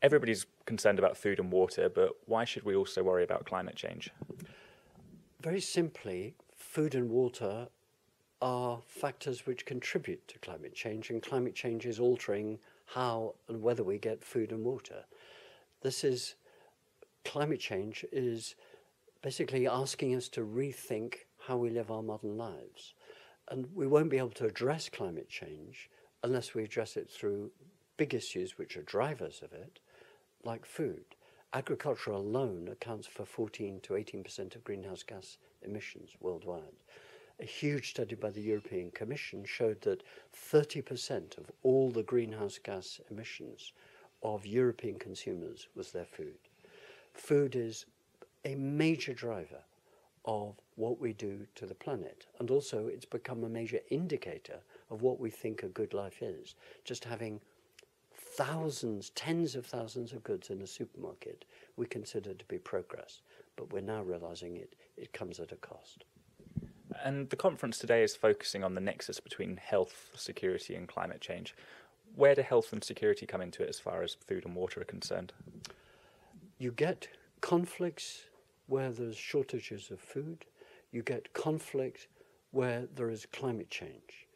Everybody's concerned about food and water, but why should we also worry about climate change? Very simply, food and water are factors which contribute to climate change, and climate change is altering how and whether we get food and water. Climate change is basically asking us to rethink how we live our modern lives. And we won't be able to address climate change unless we address it through big issues which are drivers of it, like food. Agriculture alone accounts for 14 to 18% of greenhouse gas emissions worldwide. A huge study by the European Commission showed that 30% of all the greenhouse gas emissions of European consumers was their food. Food is a major driver of what we do to the planet, and also it's become a major indicator of what we think a good life is. Just having thousands, tens of thousands of goods in a supermarket we consider to be progress, but we're now realizing it comes at a cost. And the conference today is focusing on the nexus between health, security and climate change. Where do health and security come into it as far as food and water are concerned? You get conflicts where there's shortages of food. You get conflict where there is climate change.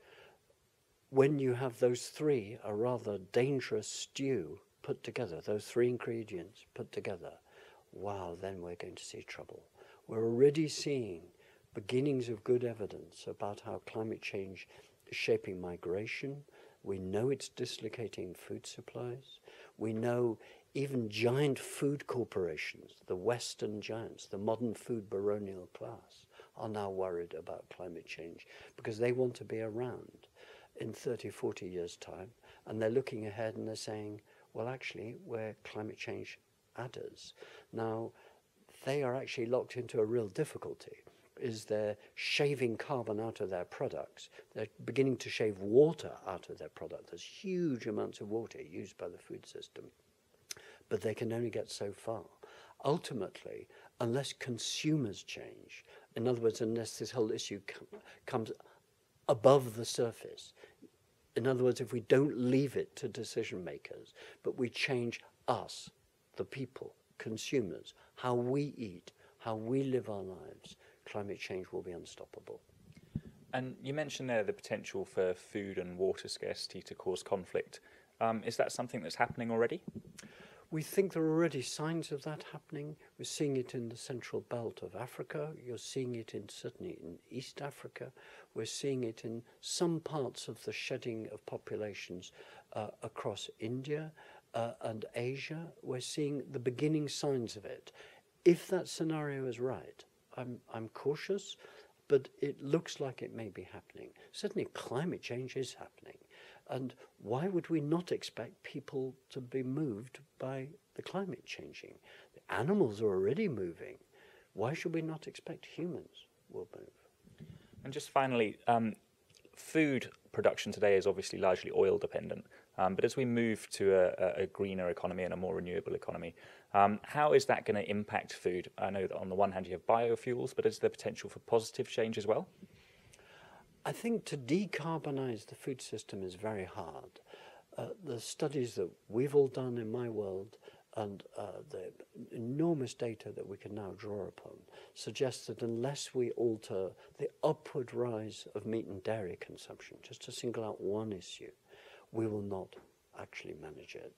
When you have those three, a rather dangerous stew put together, those three ingredients put together, wow, then we're going to see trouble. We're already seeing beginnings of good evidence about how climate change is shaping migration. We know it's dislocating food supplies. We know even giant food corporations, the Western giants, the modern food baronial class, are now worried about climate change because they want to be around in 30, 40 years' time. And they're looking ahead and they're saying, well, actually, we're climate change adders. Now, they are actually locked into a real difficulty. Is they're shaving carbon out of their products. They're beginning to shave water out of their product. There's huge amounts of water used by the food system, but they can only get so far. Ultimately, unless consumers change, in other words, unless this whole issue comes above the surface, in other words, if we don't leave it to decision makers, but we change us, the people, consumers, how we eat, how we live our lives, climate change will be unstoppable. And you mentioned there the potential for food and water scarcity to cause conflict. Is that something that's happening already? We think there are already signs of that happening. We're seeing it in the central belt of Africa. You're seeing it certainly in East Africa. We're seeing it in some parts of the shedding of populations across India and Asia. We're seeing the beginning signs of it. If that scenario is right, I'm cautious, but it looks like it may be happening. Certainly climate change is happening. And why would we not expect people to be moved by the climate changing? The animals are already moving. Why should we not expect humans will move? And just finally, food production today is obviously largely oil dependent. But as we move to a greener economy and a more renewable economy, how is that going to impact food? I know that on the one hand you have biofuels, but is there potential for positive change as well? I think to decarbonize the food system is very hard. The studies that we've all done in my world and the enormous data that we can now draw upon suggest that unless we alter the upward rise of meat and dairy consumption, just to single out one issue, we will not actually manage it.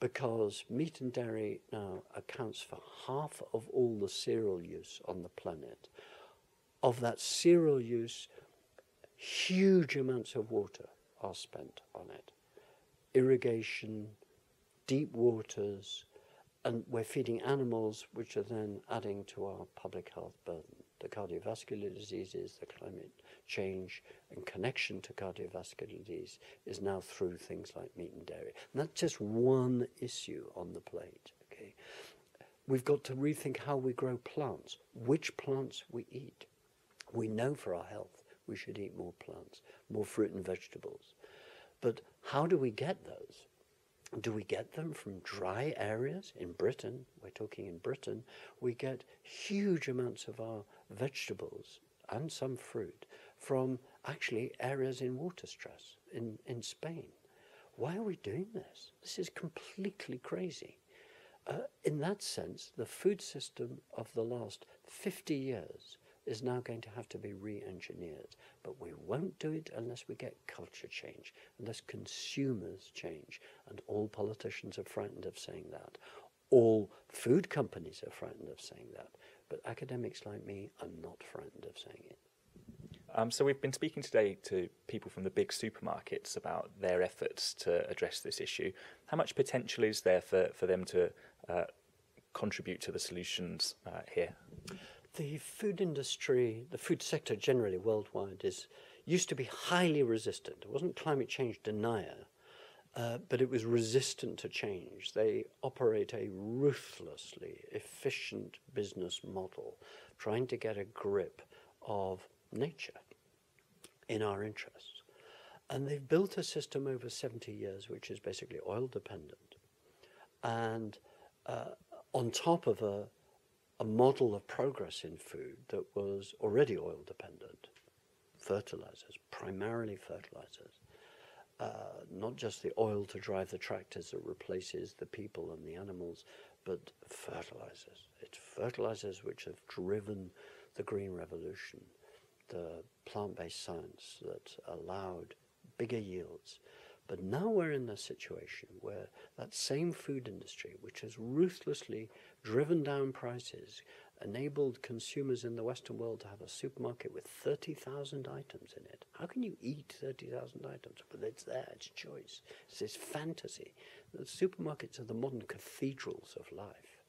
Because meat and dairy now accounts for half of all the cereal use on the planet. Of that cereal use, huge amounts of water are spent on it. Irrigation, deep waters, and we're feeding animals which are then adding to our public health burden. The cardiovascular diseases, the climate change and connection to cardiovascular disease is now through things like meat and dairy. And that's just one issue on the plate. Okay? We've got to rethink how we grow plants, which plants we eat. We know for our health we should eat more plants, more fruit and vegetables. But how do we get those? Do we get them from dry areas? In Britain, we're talking in Britain, we get huge amounts of our vegetables and some fruit from actually areas in water stress in Spain. Why are we doing this? This is completely crazy. In that sense, the food system of the last 50 years is now going to have to be re-engineered. But we won't do it unless we get culture change, unless consumers change. And all politicians are frightened of saying that. All food companies are frightened of saying that. But academics like me are not frightened of saying it. So we've been speaking today to people from the big supermarkets about their efforts to address this issue. How much potential is there for them to contribute to the solutions here? The food industry, the food sector generally worldwide, used to be highly resistant. It wasn't climate change denier, but it was resistant to change. They operate a ruthlessly efficient business model, trying to get a grip of nature in our interests. And they've built a system over 70 years which is basically oil dependent. And on top of a model of progress in food that was already oil dependent, fertilizers, primarily fertilizers, not just the oil to drive the tractors that replaces the people and the animals, but fertilizers. It's fertilizers which have driven the green revolution, the plant-based science that allowed bigger yields. But now we're in a situation where that same food industry, which has ruthlessly driven down prices, enabled consumers in the Western world to have a supermarket with 30,000 items in it. How can you eat 30,000 items? But it's there, it's choice. It's this fantasy. The supermarkets are the modern cathedrals of life.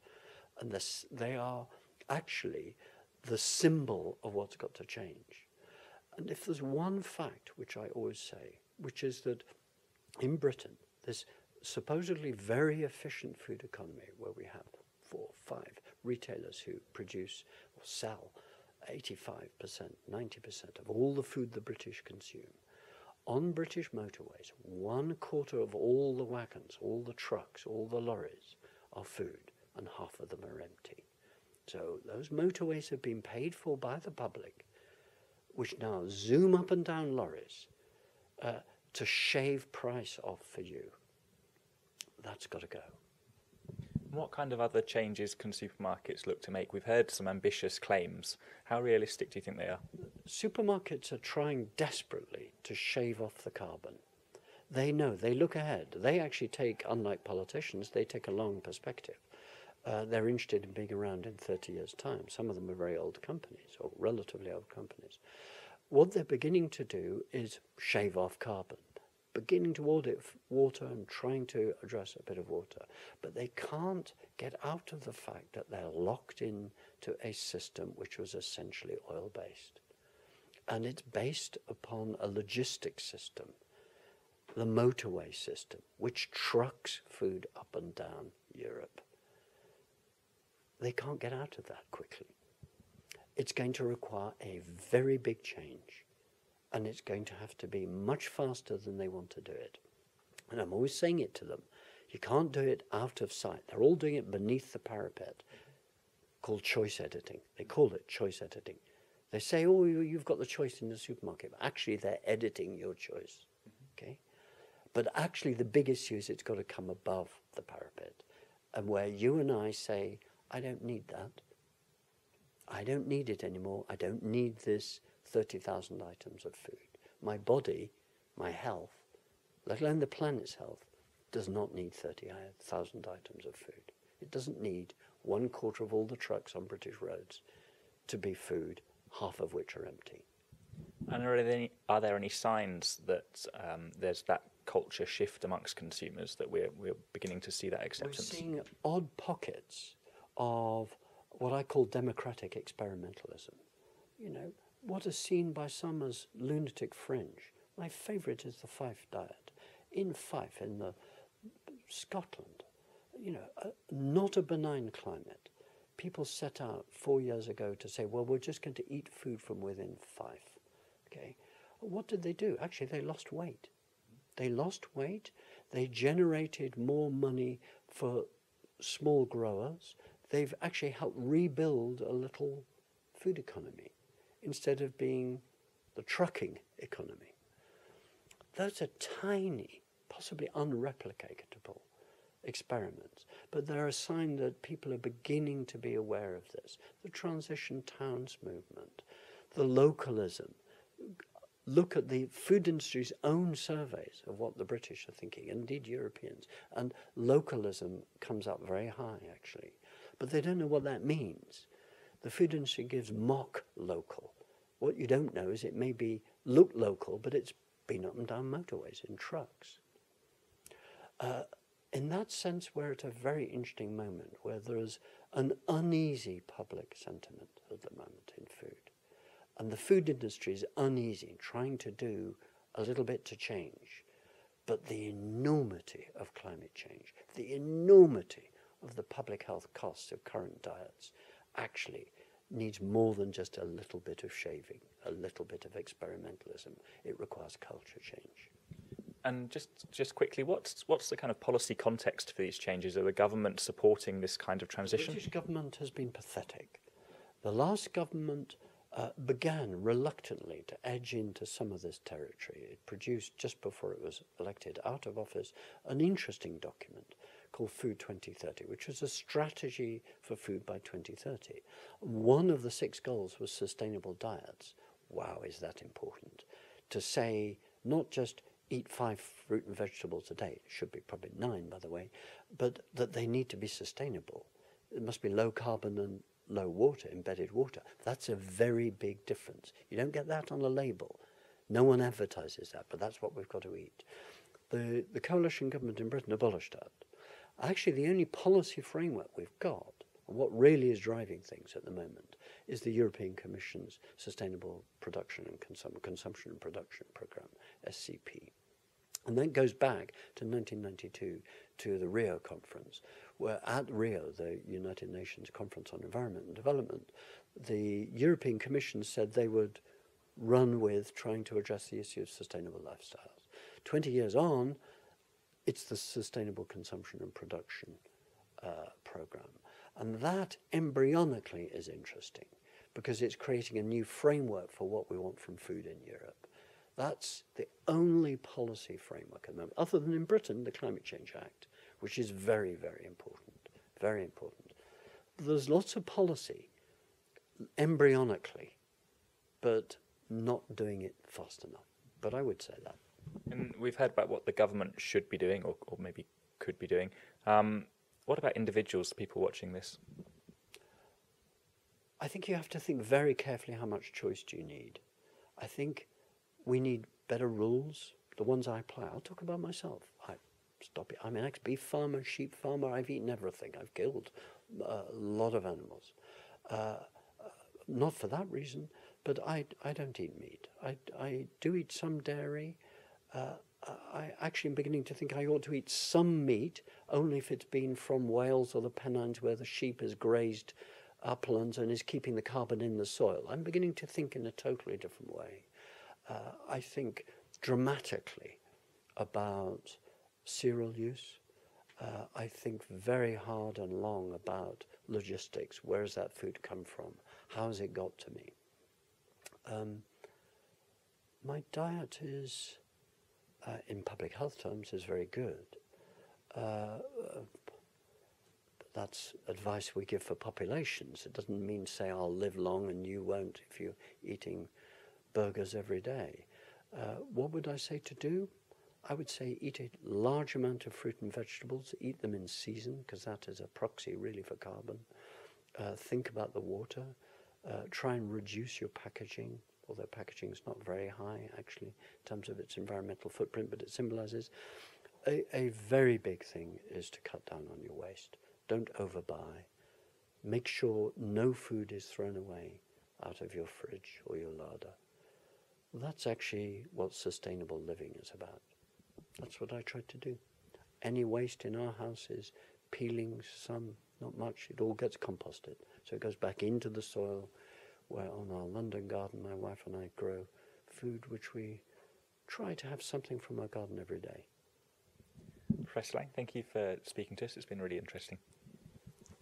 And they are actually the symbol of what's got to change. And if there's one fact which I always say, which is that in Britain, this supposedly very efficient food economy where we have 4 or 5 retailers who produce or sell 85%, 90% of all the food the British consume. On British motorways, 1/4 of all the wagons, all the trucks, all the lorries are food, and half of them are empty. So those motorways have been paid for by the public, which now zoom up and down lorries to shave price off for you. That's got to go. What kind of other changes can supermarkets look to make? We've heard some ambitious claims. How realistic do you think they are? Supermarkets are trying desperately to shave off the carbon. They know, they look ahead. They actually take, unlike politicians, they take a long perspective. They're interested in being around in 30 years' time. Some of them are very old companies, or relatively old companies. What they're beginning to do is shave off carbon, beginning to audit water and trying to address a bit of water. But they can't get out of the fact that they're locked in to a system which was essentially oil-based. And it's based upon a logistics system, the motorway system, which trucks food up and down Europe. They can't get out of that quickly. It's going to require a very big change, and it's going to have to be much faster than they want to do it. And I'm always saying it to them, you can't do it out of sight. They're all doing it beneath the parapet, called choice editing. They call it choice editing. They say, oh, you've got the choice in the supermarket. But actually, they're editing your choice. Okay? But actually, the big issue is it's got to come above the parapet. And where you and I say, I don't need that. I don't need it anymore. I don't need this 30,000 items of food. My body, my health, let alone the planet's health, does not need 30,000 items of food. It doesn't need 1/4 of all the trucks on British roads to be food, half of which are empty. And are there any signs that there's that culture shift amongst consumers, that we're beginning to see that acceptance? We're seeing odd pockets of what I call democratic experimentalism. You know, what is seen by some as lunatic fringe. My favourite is the Fife diet. In Fife, in Scotland, you know, not a benign climate. People set out 4 years ago to say, well, we're just going to eat food from within Fife. Okay, what did they do? Actually, they lost weight. They lost weight. They generated more money for small growers. They've actually helped rebuild a little food economy instead of being the trucking economy. Those are tiny possibly unreplicatable experiments. But they're a sign that people are beginning to be aware of this. The transition towns movement, the localism. Look at the food industry's own surveys of what the British are thinking, indeed Europeans, and localism comes up very high, actually. But they don't know what that means. The food industry gives mock local. What you don't know is it may look local, but it's been up and down motorways in trucks. In that sense, we're at a very interesting moment where there is an uneasy public sentiment at the moment in food. And the food industry is uneasy, trying to do a little bit to change. But the enormity of climate change, the enormity of the public health costs of current diets actually needs more than just a little bit of shaving, a little bit of experimentalism. It requires culture change. And just quickly, what's the kind of policy context for these changes? Are the government supporting this kind of transition? The British government has been pathetic. The last government began reluctantly to edge into some of this territory. It produced, just before it was elected out of office, an interesting document called Food 2030, which was a strategy for food by 2030. One of the 6 goals was sustainable diets. Wow, is that important? To say not just eat 5 fruit and vegetables a day, it should be probably 9, by the way, but that they need to be sustainable. It must be low carbon and low water, embedded water. That's a very big difference. You don't get that on a label. No one advertises that, but that's what we've got to eat. The coalition government in Britain abolished that. Actually, the only policy framework we've got, and what really is driving things at the moment, is the European Commission's Sustainable Production and Consumption and Production Programme, SCP. And that goes back to 1992 to the Rio Conference, where at Rio, the United Nations Conference on Environment and Development, the European Commission said they would run with trying to address the issue of sustainable lifestyles. 20 years on, it's the Sustainable Consumption and Production Programme. And that embryonically is interesting because it's creating a new framework for what we want from food in Europe. That's the only policy framework at the moment, other than in Britain, the Climate Change Act, which is very, very important, very important. There's lots of policy, embryonically, but not doing it fast enough. But I would say that. And we've heard about what the government should be doing, or maybe could be doing. What about individuals, people watching this? I think you have to think very carefully how much choice do you need. I think we need better rules. The ones I apply, I'll talk about myself. I'm an ex-beef farmer, sheep farmer. I've eaten everything. I've killed a lot of animals. Not for that reason, but I don't eat meat. I do eat some dairy. I actually am beginning to think I ought to eat some meat, only if it's been from Wales or the Pennines where the sheep has grazed uplands and is keeping the carbon in the soil. I'm beginning to think in a totally different way. I think dramatically about cereal use. I think very hard and long about logistics. Where has that food come from? How has it got to me? My diet is, in public health terms, is very good. That's advice we give for populations. It doesn't mean say I'll live long and you won't if you're eating burgers every day. What would I say to do? I would say eat a large amount of fruit and vegetables, eat them in season, because that is a proxy really for carbon. Think about the water. Try and reduce your packaging, although packaging is not very high actually in terms of its environmental footprint, but it symbolizes. A very big thing is to cut down on your waste. Don't overbuy. Make sure no food is thrown away out of your fridge or your larder. That's actually what sustainable living is about. That's what I try to do. Any waste in our house is peelings, some, not much. It all gets composted. So it goes back into the soil where on our London garden, my wife and I grow food which we try to have something from our garden every day. Professor Lang, thank you for speaking to us. It's been really interesting.